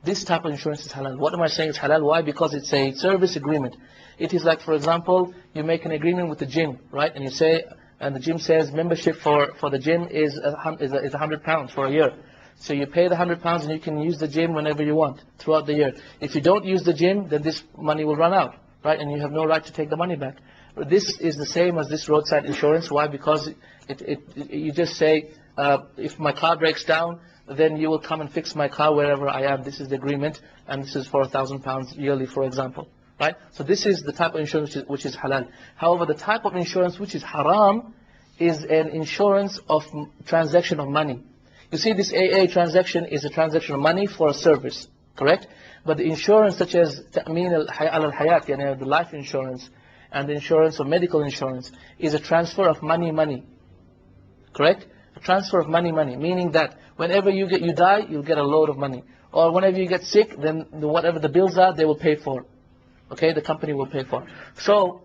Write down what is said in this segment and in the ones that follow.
This type of insurance is halal. What am I saying is halal? Why? Because it's a service agreement. It is like, for example, you make an agreement with the gym, right? And you say, and the gym says membership for the gym is £100 for a year. So you pay the £100 and you can use the gym whenever you want throughout the year. If you don't use the gym, then this money will run out, right? And you have no right to take the money back. But this is the same as this roadside insurance. Why? Because you just say, if my car breaks down, then you will come and fix my car wherever I am. This is the agreement, and this is for £1,000 yearly, for example. Right? So this is the type of insurance which is halal. However, the type of insurance which is haram is an insurance of transaction of money. You see, this AA transaction is a transaction of money for a service, correct? But the insurance such as Ta'min al-Hayat, the life insurance, and the insurance of medical insurance is a transfer of money, correct? A transfer of money, meaning that whenever you die, you'll get a load of money. Or whenever you get sick, then whatever the bills are, they will pay for. Okay, the company will pay for. So,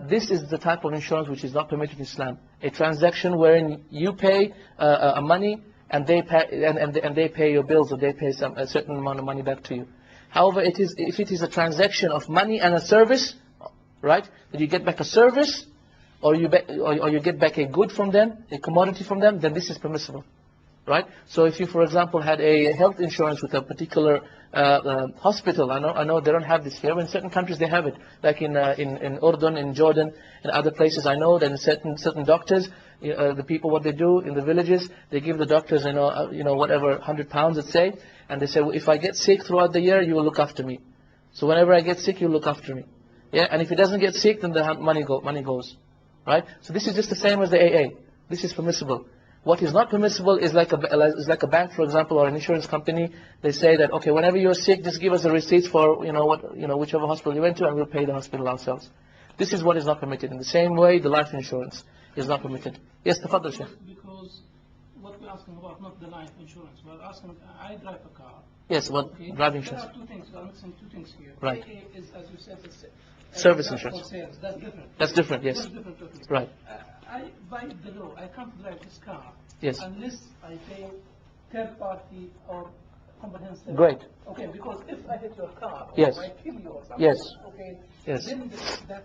this is the type of insurance which is not permitted in Islam. A transaction wherein you pay money and they pay your bills, or they pay a certain amount of money back to you. However, if it is a transaction of money and a service, right, that you get back a service, or you get back a good from them, a commodity from them, then this is permissible. Right? So if you, for example, had a health insurance with a particular hospital, I know they don't have this here, but in certain countries they have it. Like in Urdun, in Jordan, and other places, I know that in certain doctors, the people, what they do in the villages, they give the doctors, whatever, £100, let's say, and they say, well, if I get sick throughout the year, you will look after me. So whenever I get sick, you look after me. Yeah, and if he doesn't get sick, then the money goes. Right? So this is just the same as the AA. This is permissible. What is not permissible is like a bank, for example, or an insurance company. They say that, okay, whenever you're sick, just give us the receipts for whichever hospital you went to, and we'll pay the hospital ourselves. This is what is not permitted. In the same way, the life insurance is not permitted. Yes, Tafaddal, Sheikh. Because what we're asking about, not the life insurance, we're asking, I drive a car. Yes, what driving insurance? There are two things. We're mixing two things here. Right. AA is, as you said, service insurance. Sales. That's different. That's different, yes. That's different totally. Right. By the law, I can't drive this car unless I pay third party or comprehensive. Great. Okay, because if I hit your car, or yes, I kill you or something, yes, okay, yes, then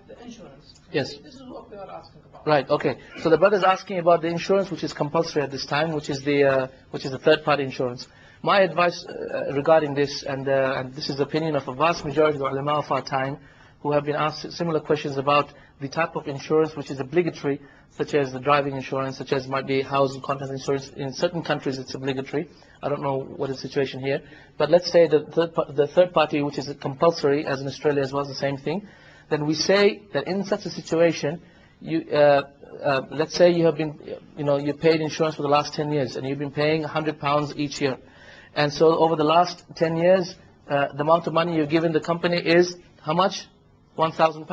the insurance. Yes. This is what we are asking about. Right. Okay. So the brother is asking about the insurance which is compulsory at this time, which is the third party insurance. My advice regarding this, and this is the opinion of a vast majority of the ulama of our time, who have been asked similar questions about the type of insurance which is obligatory, such as the driving insurance, such as might be house and contents insurance. In certain countries it's obligatory. I don't know what is the situation here. But let's say the third party, which is compulsory, as in Australia as well, the same thing. Then we say that in such a situation, let's say you have been, you paid insurance for the last 10 years, and you've been paying £100 each year. And so over the last 10 years, the amount of money you've given the company is how much? £1,000.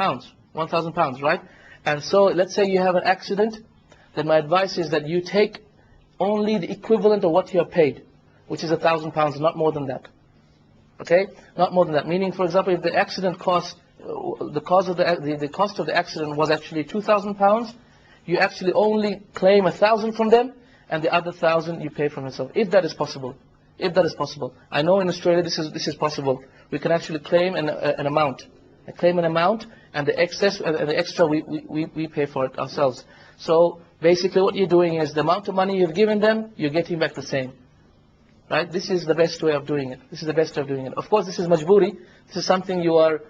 £1,000, right? And so let's say you have an accident, then my advice is that you take only the equivalent of what you have paid, which is £1,000, not more than that. Okay? Not more than that. Meaning, for example, if the accident cost, the cost of the accident was actually £2,000, you actually only claim £1,000 from them, and the other £1,000 you pay from yourself, if that is possible. If that is possible. I know in Australia this is possible. We can actually claim an amount. And the excess and the extra we pay for it ourselves. So basically what you're doing is the amount of money you've given them, you're getting back the same. Right? This is the best way of doing it. This is the best way of doing it. Of course, this is majburi. This is something you are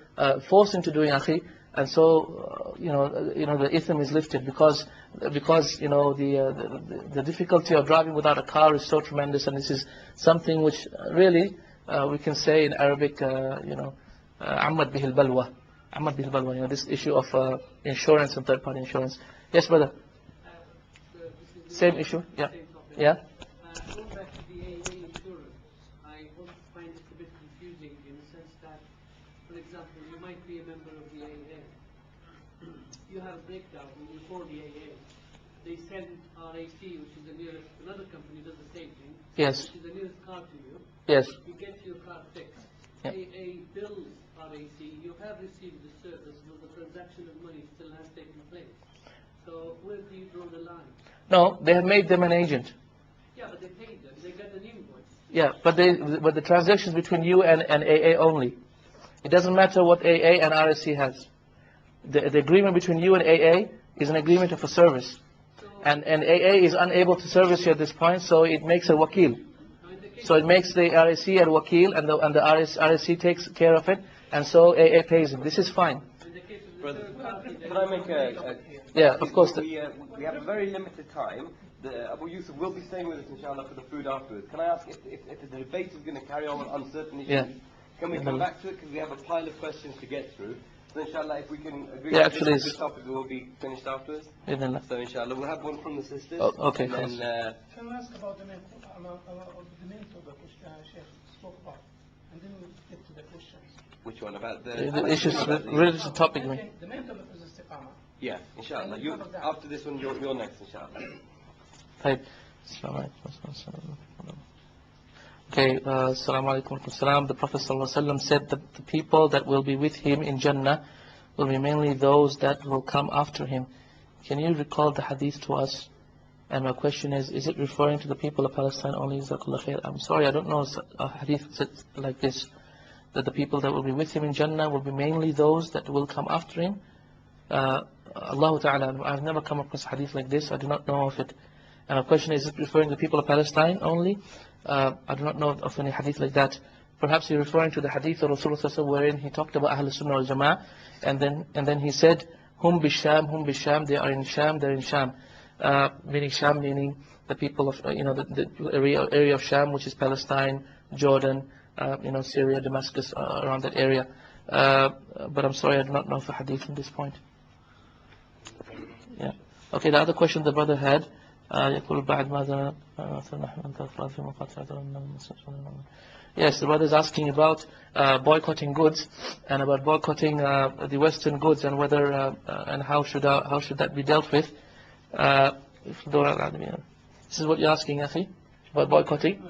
forced into doing, akhi. And so, the ithm is lifted because the difficulty of driving without a car is so tremendous, and this is something which really we can say in Arabic, Ammad bihil balwa. Ammad bihil balwa. This issue of insurance and third-party insurance. Yes, brother. Same issue. Yeah. Yeah. Going back to the AA insurance, I also find it a bit confusing in the sense that, for example, you might be a member of the AA. You have a breakdown before the AA. They send RAC, which is the nearest, another company does the same thing. Yes. Which is the nearest car to you. Yes. You get your car fixed. Yeah. AA bills RAC, you have received the service, but the transaction of money still has taken place. So where do you draw the line? No, they have made them an agent. Yeah, but they paid them. They got an invoice. Yeah, but the transactions between you and AA only. It doesn't matter what AA and RSC has. The agreement between you and AA is an agreement of a service. And AA is unable to service you at this point, so it makes a wakil. So it makes the RSC a wakil, and the RSC takes care of it, and so AA pays him. This is fine. Brother, can I make a yeah, of course. We have a very limited time. Abu Yusuf will be staying with us, inshallah, for the food afterwards. Can I ask if the debate is going to carry on uncertain issues, yeah. Can we come back to it? Because we have a pile of questions to get through. So inshallah, if we can agree yeah, this topic will be finished afterwards. So inshallah, we'll have one from the sisters. Oh, okay. And then, can I ask about the main topic which Sheikh spoke about? And then we'll get to the questions. Which one? About the issues related to the topic, man. The main topic is istiqamah. Yeah, inshallah. After this one, you're next, inshallah. Right. Okay, Assalamu alaikum. The Prophet ﷺ said that the people that will be with him in Jannah will be mainly those that will come after him. Can you recall the hadith to us? And my question is it referring to the people of Palestine only? I'm sorry, I don't know a hadith like this, that the people that will be with him in Jannah will be mainly those that will come after him. Allah Ta'ala, I've never come across a hadith like this. I do not know of it. And my question is it referring to the people of Palestine only? I do not know of any hadith like that. Perhaps he's referring to the hadith of Rasulullah wherein he talked about Ahl Sunnah wal Jama'ah, and then he said, Hum Bisham, they are in Sham, they're in Sham. Meaning Sham, meaning the people of, the area of Sham, which is Palestine, Jordan, Syria, Damascus, around that area. But I'm sorry, I do not know of a hadith from this point. Yeah. Okay, the other question the brother had, yes, the brother is asking about boycotting goods and about boycotting the Western goods and whether and how should that be dealt with. This is what you're asking, Akhi, about boycotting.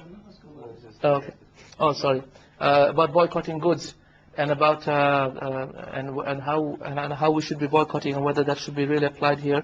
Oh, okay. Oh, sorry. About boycotting goods and about and how we should be boycotting and whether that should be really applied here.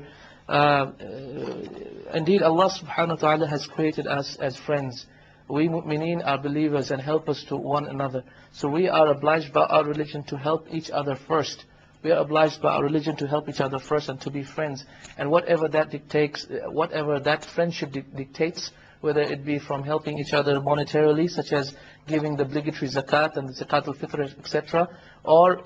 Indeed, Allah subhanahu wa ta'ala has created us as friends. We mu'mineen are believers and helpers to one another. So we are obliged by our religion to help each other first. We are obliged by our religion to help each other first and to be friends. And whatever that dictates, whatever that friendship dictates, whether it be from helping each other monetarily, such as giving the obligatory zakat and the zakat al-fitr, etc., or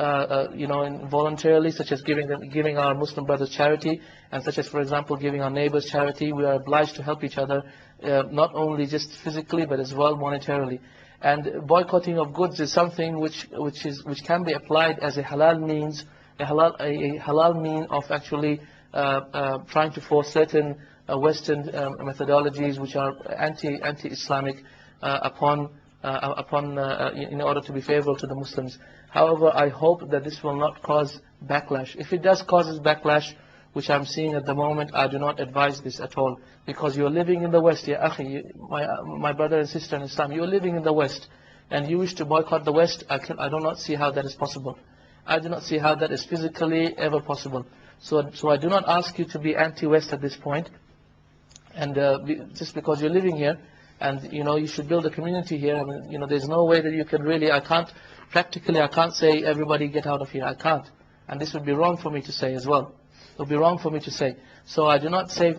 voluntarily, such as giving our Muslim brothers charity, and such as, for example, giving our neighbors charity. We are obliged to help each other, not only just physically, but as well monetarily. And boycotting of goods is something which can be applied as a halal means, a halal mean of actually trying to force certain Western methodologies which are anti-Islamic in order to be favorable to the Muslims. However, I hope that this will not cause backlash. If it does cause backlash, which I'm seeing at the moment, I do not advise this at all, because you're living in the West, ya akhi, my brother and sister in Islam, you're living in the West, and you wish to boycott the West. I do not see how that is possible. I do not see how that is physically ever possible. So I do not ask you to be anti-West at this point. And just because you're living here, and you should build a community here. I mean, there's no way that you can really. I can't say everybody get out of here. I can't, and this would be wrong for me to say as well. It would be wrong for me to say. So I do not I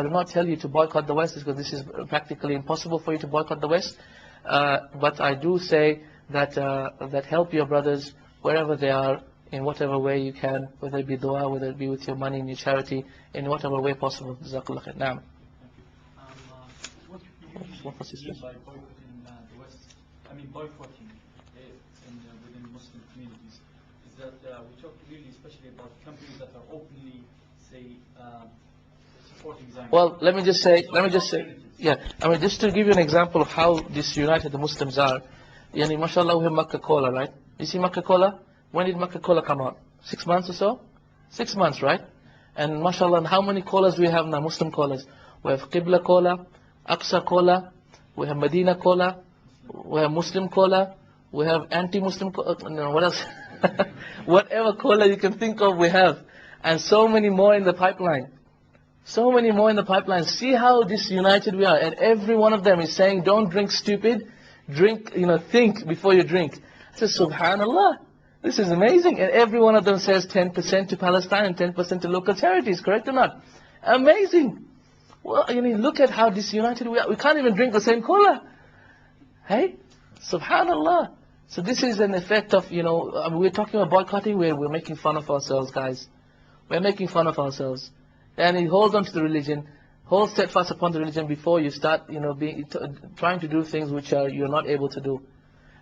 do not tell you to boycott the West, because this is practically impossible for you to boycott the West. But I do say that help your brothers wherever they are, in whatever way you can, whether it be dua, whether it be with your money and your charity, in whatever way possible. Jazakallah khair. Naam. What was his by boycotting the West? Boycotting within Muslim communities is that we talk really especially about companies that are openly, say, supporting Zionism. Well, let me just say, yeah. Just to give you an example of how disunited the Muslims are. Mashallah, we have Makkah Cola, right? You see Makkah Cola? When did Makkah Cola come out? 6 months or so? 6 months, right? And mashallah, how many colas do we have now, Muslim colas? We have Qibla Cola, Aqsa Cola, we have Medina Cola, we have Muslim Cola, we have anti-Muslim Cola, no, what else? Whatever cola you can think of, we have. And so many more in the pipeline. So many more in the pipeline. See how disunited we are. And every one of them is saying, don't drink stupid, drink, think before you drink. I said, subhanallah, this is amazing. And every one of them says 10% to Palestine and 10% to local charities, correct or not? Amazing. Well, look at how disunited we are. We can't even drink the same cola. Hey? Subhanallah. So this is an effect of, we're talking about boycotting, we're making fun of ourselves, guys. We're making fun of ourselves. And you hold on to the religion, hold steadfast upon the religion before you start, trying to do things which you're not able to do.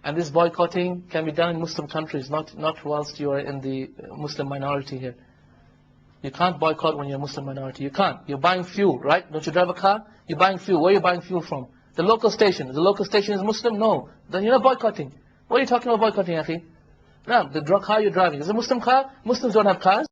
And this boycotting can be done in Muslim countries, not whilst you are in the Muslim minority here. You can't boycott when you're a Muslim minority. You can't. You're buying fuel, right? Don't you drive a car? You're buying fuel. Where are you buying fuel from? The local station. The local station is Muslim? No. Then you're not boycotting. What are you talking about boycotting, Akhi? No, the car you're driving is a Muslim car. Muslims don't have cars.